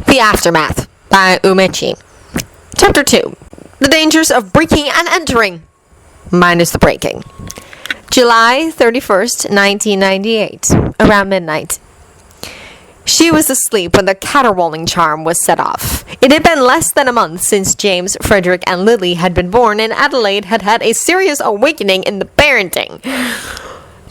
The Aftermath by Umechi. Chapter 2. The Dangers of Breaking and Entering, minus the breaking. July 31st, 1998, around midnight. She was asleep when the caterwauling charm was set off. It had been less than a month since James, Frederick, and Lily had been born, and Adelaide had had a serious awakening in the parenting.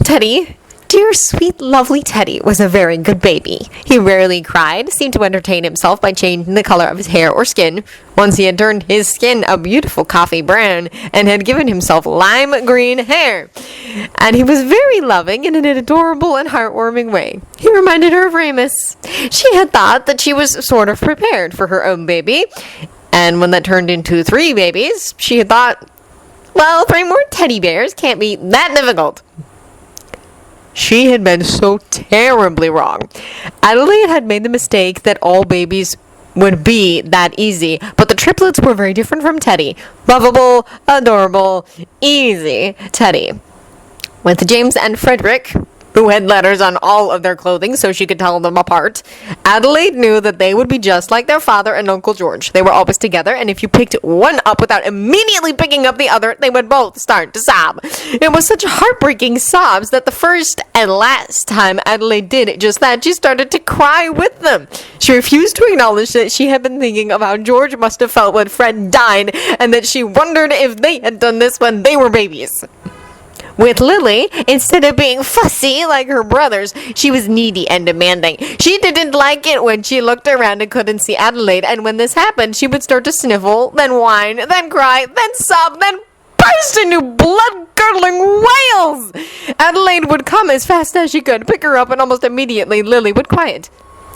Teddy, dear, sweet, lovely Teddy, was a very good baby. He rarely cried, seemed to entertain himself by changing the color of his hair or skin. Once he had turned his skin a beautiful coffee brown and had given himself lime green hair. And he was very loving in an adorable and heartwarming way. He reminded her of Remus. She had thought that she was sort of prepared for her own baby. And when that turned into 3 babies, she had thought, well, 3 more teddy bears can't be that difficult. She had been so terribly wrong. Adelaide had made the mistake that all babies would be that easy, but the triplets were very different from Teddy. Lovable, adorable, easy Teddy. With James and Frederick, who had letters on all of their clothing so she could tell them apart, Adelaide knew that they would be just like their father and Uncle George. They were always together, and if you picked one up without immediately picking up the other, they would both start to sob. It was such heartbreaking sobs that the first and last time Adelaide did just that, she started to cry with them. She refused to acknowledge that she had been thinking of how George must have felt when Fred died, and that she wondered if they had done this when they were babies. With Lily, instead of being fussy like her brothers, she was needy and demanding. She didn't like it when she looked around and couldn't see Adelaide, and when this happened, she would start to sniffle, then whine, then cry, then sob, then burst into blood-curdling wails. Adelaide would come as fast as she could, pick her up, and almost immediately Lily would quiet.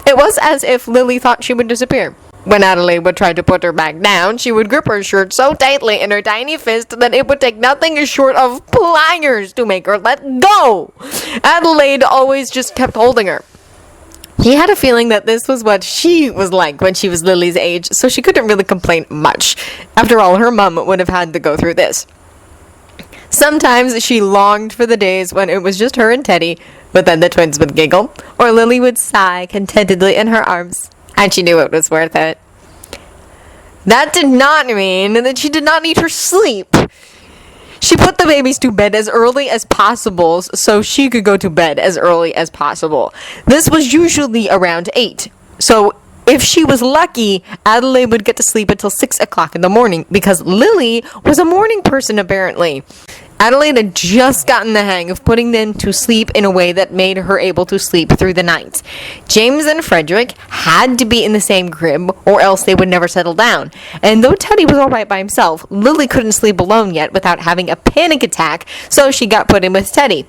It was as if Lily thought she would disappear. When Adelaide would try to put her back down, she would grip her shirt so tightly in her tiny fist that it would take nothing short of pliers to make her let go. Adelaide always just kept holding her. He had a feeling that this was what she was like when she was Lily's age, so she couldn't really complain much. After all, her mum would have had to go through this. Sometimes she longed for the days when it was just her and Teddy, but then the twins would giggle, or Lily would sigh contentedly in her arms. And she knew it was worth it. That did not mean that she did not need her sleep. She put the babies to bed as early as possible so she could go to bed as early as possible. This was usually around 8. So if she was lucky, Adelaide would get to sleep until 6 o'clock in the morning because Lily was a morning person apparently. Adelaide had just gotten the hang of putting them to sleep in a way that made her able to sleep through the night. James and Frederick had to be in the same crib, or else they would never settle down. And though Teddy was all right by himself, Lily couldn't sleep alone yet without having a panic attack, so she got put in with Teddy.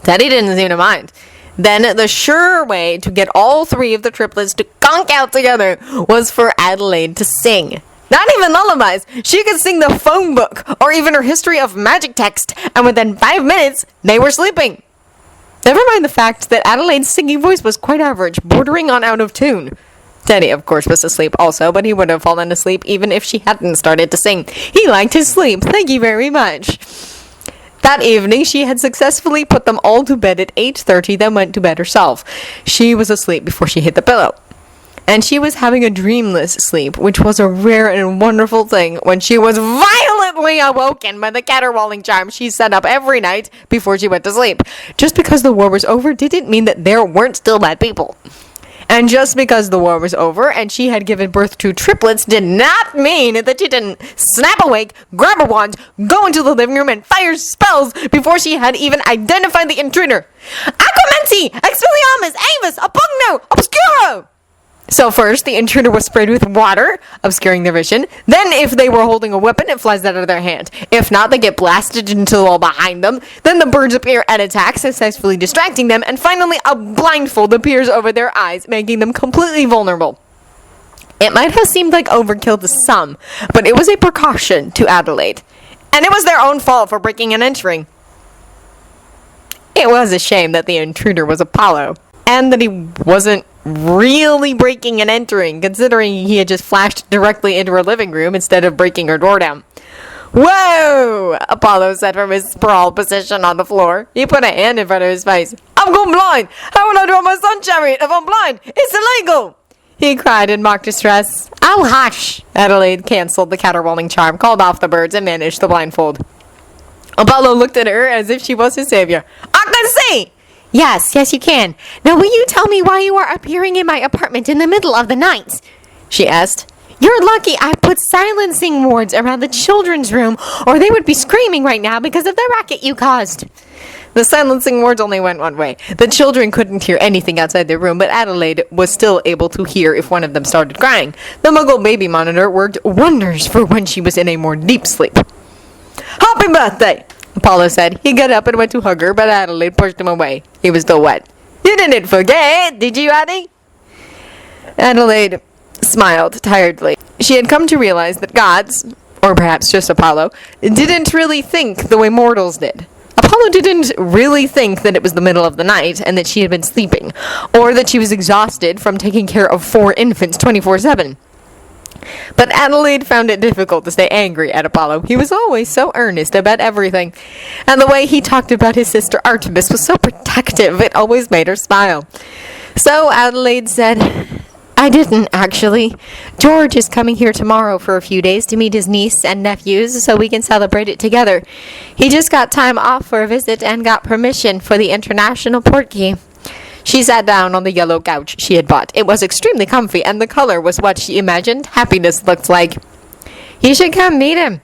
Teddy didn't seem to mind. Then the sure way to get all 3 of the triplets to conk out together was for Adelaide to sing. Not even lullabies. She could sing the phone book or even her history of magic text, and within 5 minutes, they were sleeping. Never mind the fact that Adelaide's singing voice was quite average, bordering on out of tune. Teddy, of course, was asleep also, but he would have fallen asleep even if she hadn't started to sing. He liked his sleep. Thank you very much. That evening, she had successfully put them all to bed at 8:30, then went to bed herself. She was asleep before she hit the pillow. And she was having a dreamless sleep, which was a rare and wonderful thing when she was violently awoken by the caterwauling charm she set up every night before she went to sleep. Just because the war was over didn't mean that there weren't still bad people. And just because the war was over and she had given birth to triplets did not mean that she didn't snap awake, grab a wand, go into the living room, and fire spells before she had even identified the intruder. Aquamenti! Expelliarmus! Avis! Apugno! Obscuro! So first, the intruder was sprayed with water, obscuring their vision. Then, if they were holding a weapon, it flies out of their hand. If not, they get blasted into the wall behind them. Then the birds appear and attack, successfully distracting them. And finally, a blindfold appears over their eyes, making them completely vulnerable. It might have seemed like overkill to some, but it was a precaution to Adelaide. And it was their own fault for breaking and entering. It was a shame that the intruder was Apollo, and that he wasn't really breaking and entering, considering he had just flashed directly into her living room instead of breaking her door down. Whoa! Apollo said from his sprawled position on the floor. He put a hand in front of his face. I'm going blind! How will I draw my sun chariot if I'm blind? It's illegal! he cried in mock distress. Oh, hush! Adelaide cancelled the caterwauling charm, called off the birds, and managed the blindfold. Apollo looked at her as if she was his savior. I can see! Yes, you can. Now will you tell me why you are appearing in my apartment in the middle of the night? She asked. You're lucky I put silencing wards around the children's room, or they would be screaming right now because of the racket you caused. The silencing wards only went one way. The children couldn't hear anything outside their room, but Adelaide was still able to hear if one of them started crying. The Muggle baby monitor worked wonders for when she was in a more deep sleep. Happy birthday! Apollo said. He got up and went to hug her, but Adelaide pushed him away. He was still wet. You didn't forget, did you, Addie? Adelaide smiled tiredly. She had come to realize that gods, or perhaps just Apollo, didn't really think the way mortals did. Apollo didn't really think that it was the middle of the night and that she had been sleeping, or that she was exhausted from taking care of 4 infants 24/7. But Adelaide found it difficult to stay angry at Apollo. He was always so earnest about everything, and the way he talked about his sister Artemis was so protective, it always made her smile. So Adelaide said, I didn't, actually. George is coming here tomorrow for a few days to meet his niece and nephews so we can celebrate it together. He just got time off for a visit and got permission for the international port key. She sat down on the yellow couch she had bought. It was extremely comfy, and the color was what she imagined happiness looked like. You should come meet him.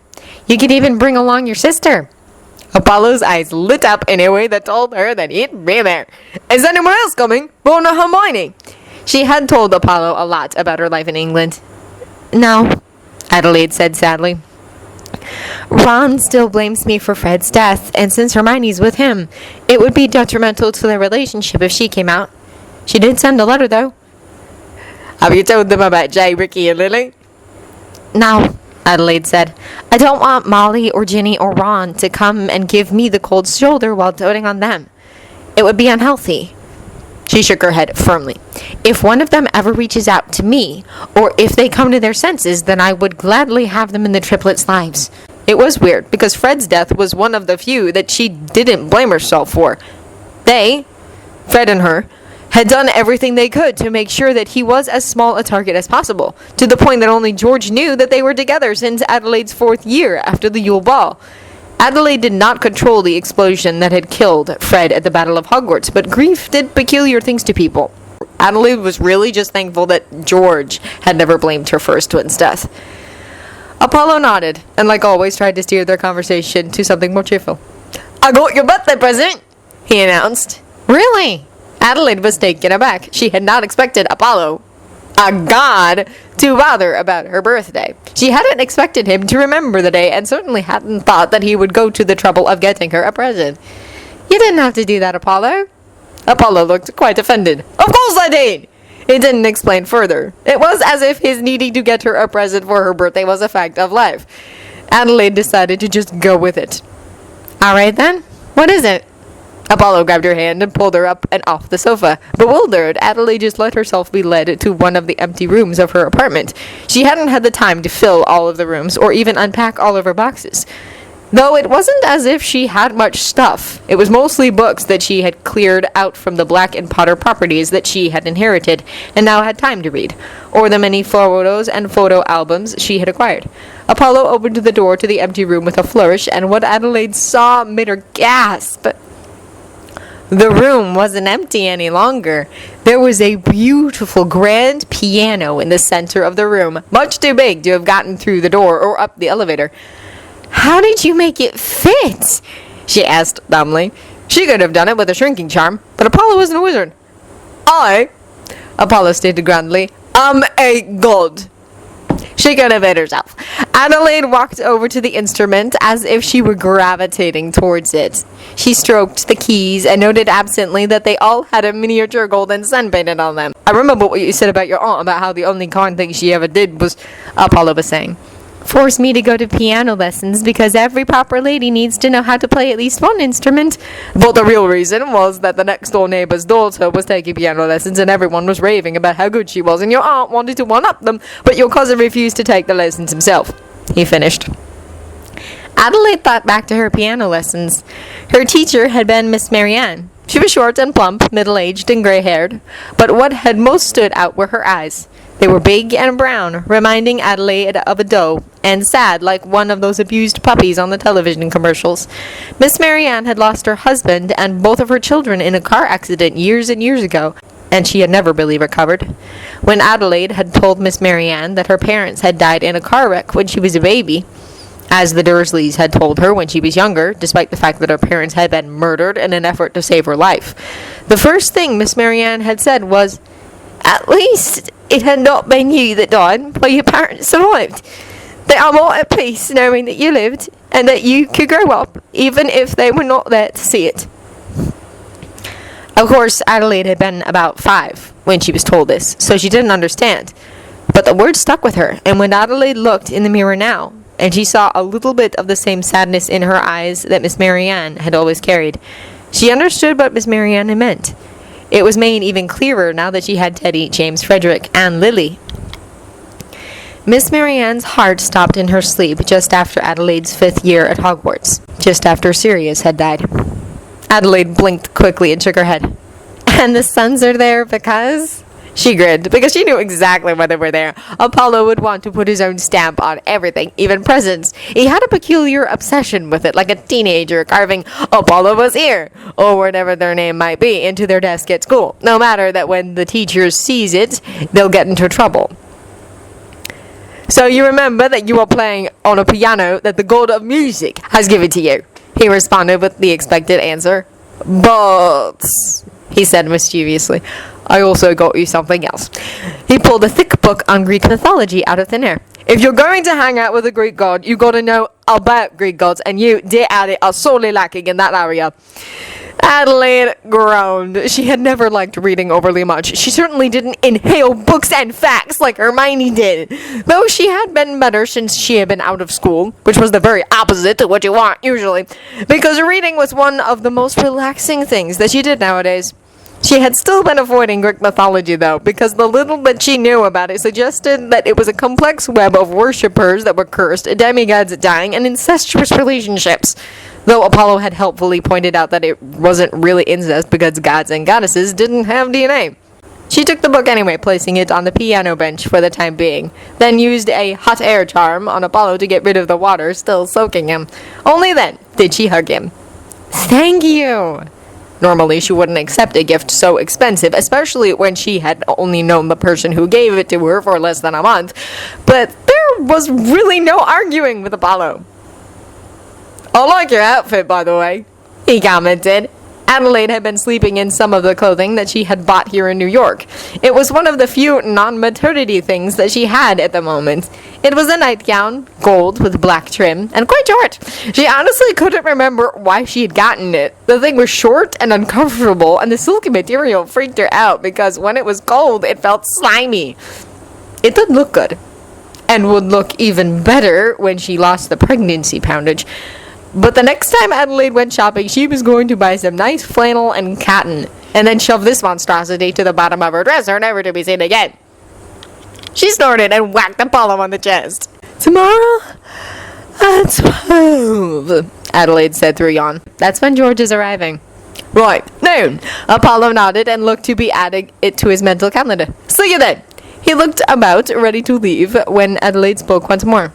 You could even bring along your sister. Apollo's eyes lit up in a way that told her that he'd be there. Is anyone else coming? Ron or Hermione? She had told Apollo a lot about her life in England. No, Adelaide said sadly. Ron still blames me for Fred's death, and since Hermione's with him, it would be detrimental to their relationship if she came out. She did send a letter, though. Have you told them about Jay, Ricky, and Lily? No, Adelaide said. I don't want Molly or Ginny or Ron to come and give me the cold shoulder while doting on them. It would be unhealthy. She shook her head firmly. If one of them ever reaches out to me, or if they come to their senses, then I would gladly have them in the triplets' lives. It was weird, because Fred's death was one of the few that she didn't blame herself for. They, Fred and her, had done everything they could to make sure that he was as small a target as possible, to the point that only George knew that they were together since Adelaide's 4th year after the Yule Ball. Adelaide did not control the explosion that had killed Fred at the Battle of Hogwarts, but grief did peculiar things to people. Adelaide was really just thankful that George had never blamed her for his twin's death. Apollo nodded, and like always tried to steer their conversation to something more cheerful. I got your birthday present, he announced. Really? Adelaide was taken aback. She had not expected Apollo, a god, to bother about her birthday. She hadn't expected him to remember the day, and certainly hadn't thought that he would go to the trouble of getting her a present. You didn't have to do that, Apollo. Apollo looked quite offended. Of course I did! He didn't explain further. It was as if his needing to get her a present for her birthday was a fact of life. Adelaide decided to just go with it. All right then, what is it? Apollo grabbed her hand and pulled her up and off the sofa. Bewildered, Adelaide just let herself be led to one of the empty rooms of her apartment. She hadn't had the time to fill all of the rooms or even unpack all of her boxes. Though it wasn't as if she had much stuff. It was mostly books that she had cleared out from the Black and Potter properties that she had inherited and now had time to read, or the many photos and photo albums she had acquired. Apollo opened the door to the empty room with a flourish, and what Adelaide saw made her gasp. The room wasn't empty any longer. There was a beautiful grand piano in the center of the room, much too big to have gotten through the door or up the elevator. How did you make it fit? She asked dumbly. She could have done it with a shrinking charm, but Apollo wasn't a wizard. Apollo stated grandly, I'm a god. She could have hit herself. Adelaide walked over to the instrument as if she were gravitating towards it. She stroked the keys and noted absently that they all had a miniature golden sun painted on them. I remember what you said about your aunt about how the only kind thing she ever did was, Apollo was saying, force me to go to piano lessons because every proper lady needs to know how to play at least one instrument. But the real reason was that the next door neighbor's daughter was taking piano lessons and everyone was raving about how good she was and your aunt wanted to one-up them, but your cousin refused to take the lessons himself. He finished. Adelaide thought back to her piano lessons. Her teacher had been Miss Marianne. She was short and plump, middle-aged and gray-haired, but what had most stood out were her eyes. They were big and brown, reminding Adelaide of a doe, and sad like one of those abused puppies on the television commercials. Miss Marianne had lost her husband and both of her children in a car accident years and years ago, and she had never really recovered. When Adelaide had told Miss Marianne that her parents had died in a car wreck when she was a baby, as the Dursleys had told her when she was younger, despite the fact that her parents had been murdered in an effort to save her life, the first thing Miss Marianne had said was, "At least it had not been you that died, but your parents survived. They are more at peace knowing that you lived, and that you could grow up, even if they were not there to see it." Of course, Adelaide had been about 5 when she was told this, so she didn't understand. But the word stuck with her, and when Adelaide looked in the mirror now, and she saw a little bit of the same sadness in her eyes that Miss Marianne had always carried, she understood what Miss Marianne had meant. It was made even clearer now that she had Teddy, James, Frederick, and Lily. Miss Marianne's heart stopped in her sleep just after Adelaide's 5th year at Hogwarts, just after Sirius had died. Adelaide blinked quickly and shook her head. "And the sons are there because—" She grinned, because she knew exactly why they were there. Apollo would want to put his own stamp on everything, even presents. He had a peculiar obsession with it, like a teenager carving "Apollo was here," or whatever their name might be, into their desk at school, no matter that when the teacher sees it, they'll get into trouble. "So you remember that you are playing on a piano that the god of music has given to you?" he responded with the expected answer. "But," he said mischievously, "I also got you something else." He pulled a thick book on Greek mythology out of thin air. "If you're going to hang out with a Greek god, you gotta know about Greek gods, and you, dear Addie, are sorely lacking in that area." Adelaide groaned. She had never liked reading overly much. She certainly didn't inhale books and facts like Hermione did, though she had been better since she had been out of school, which was the very opposite to what you want, usually, because reading was one of the most relaxing things that she did nowadays. She had still been avoiding Greek mythology, though, because the little that she knew about it suggested that it was a complex web of worshippers that were cursed, demigods dying, and incestuous relationships. Though Apollo had helpfully pointed out that it wasn't really incest because gods and goddesses didn't have DNA. She took the book anyway, placing it on the piano bench for the time being, then used a hot air charm on Apollo to get rid of the water still soaking him. Only then did she hug him. "Thank you." Normally, she wouldn't accept a gift so expensive, especially when she had only known the person who gave it to her for less than a month. But there was really no arguing with Apollo. "I like your outfit, by the way," he commented. Adelaide had been sleeping in some of the clothing that she had bought here in New York. It was one of the few non-maternity things that she had at the moment. It was a nightgown, gold with black trim, and quite short. She honestly couldn't remember why she had gotten it. The thing was short and uncomfortable, and the silky material freaked her out because when it was gold, it felt slimy. It did look good, and would look even better when she lost the pregnancy poundage. But the next time Adelaide went shopping, she was going to buy some nice flannel and cotton, and then shove this monstrosity to the bottom of her dresser, never to be seen again. She snorted and whacked Apollo on the chest. "Tomorrow at 12, Adelaide said through a yawn. "That's when George is arriving." "Right, noon." Apollo nodded and looked to be adding it to his mental calendar. "See you then." He looked about, ready to leave, when Adelaide spoke once more.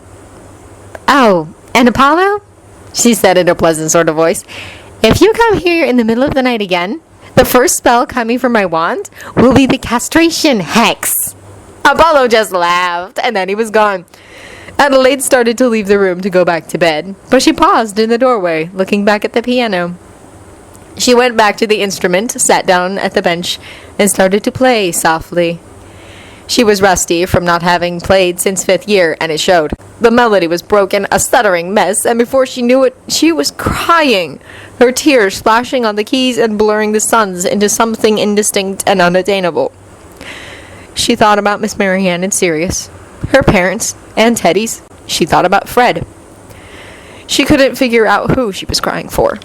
"Oh, and Apollo?" she said in a pleasant sort of voice. "If you come here in the middle of the night again, the first spell coming from my wand will be the castration hex." Apollo just laughed, and then he was gone. Adelaide started to leave the room to go back to bed, but she paused in the doorway, looking back at the piano. She went back to the instrument, sat down at the bench, and started to play softly. She was rusty from not having played since 5th year, and it showed. The melody was broken, a stuttering mess, and before she knew it, she was crying, her tears splashing on the keys and blurring the suns into something indistinct and unattainable. She thought about Miss Marianne and Sirius, her parents, and Teddy's. She thought about Fred. She couldn't figure out who she was crying for.